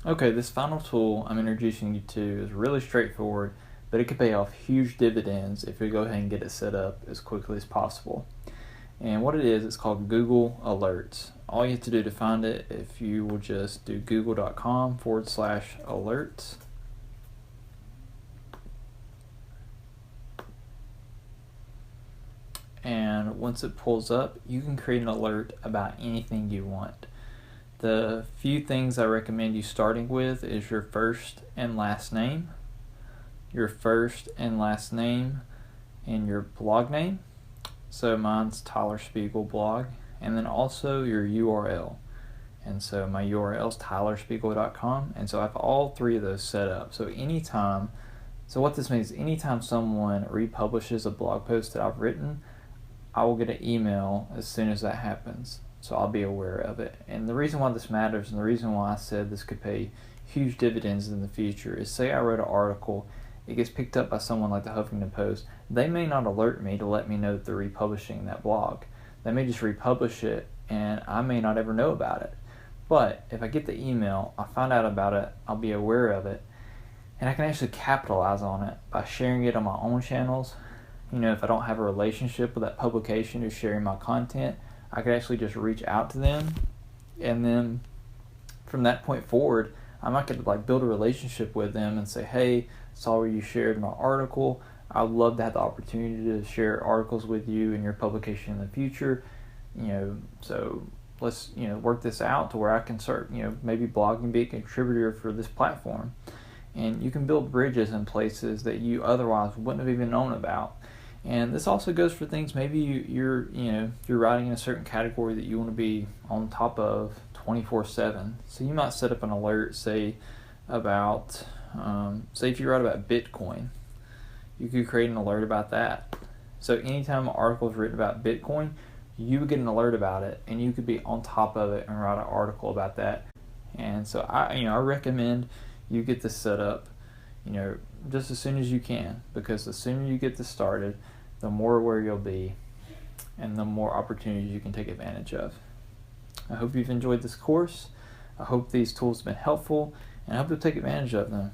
Okay, this final tool I'm introducing you to is really straightforward, but it could pay off huge dividends if you go ahead and get it set up as quickly as possible. And what it is, it's called Google Alerts. All you have to do to find it, if you will just do google.com/alerts. And once it pulls up, you can create an alert about anything you want. The few things I recommend you starting with is your first and last name, and your blog name. So mine's Tyler Spiegel blog, and then also your URL. And so my URL is tylerspiegel.com, and so I have all three of those set up. So what this means, anytime someone republishes a blog post that I've written, I will get an email as soon as that happens. So I'll be aware of it. And the reason why this matters, and the reason why I said this could pay huge dividends in the future, is say I wrote an article, it gets picked up by someone like the Huffington Post. They may not alert me to let me know that they're republishing that blog. They may just republish it, and I may not ever know about it. But if I get the email, I find out about it, I'll be aware of it, and I can actually capitalize on it by sharing it on my own channels. If I don't have a relationship with that publication who's sharing my content, I could actually just reach out to them, and then from that point forward, I might get to build a relationship with them and say, hey, saw where you shared my article. I'd love to have the opportunity to share articles with you in your publication in the future. So let's work this out to where I can start maybe blogging, be a contributor for this platform. And you can build bridges in places that you otherwise wouldn't have even known about. And this also goes for things maybe you're writing in a certain category that you want to be on top of 24/7. So you might set up an alert, say about if you write about Bitcoin, you could create an alert about that. So anytime an article is written about Bitcoin, you would get an alert about it, and you could be on top of it and write an article about that. And so I recommend you get this set up just as soon as you can, because the sooner you get this started, the more aware you'll be and the more opportunities you can take advantage of. I hope you've enjoyed this course. I hope these tools have been helpful, and I hope you'll take advantage of them.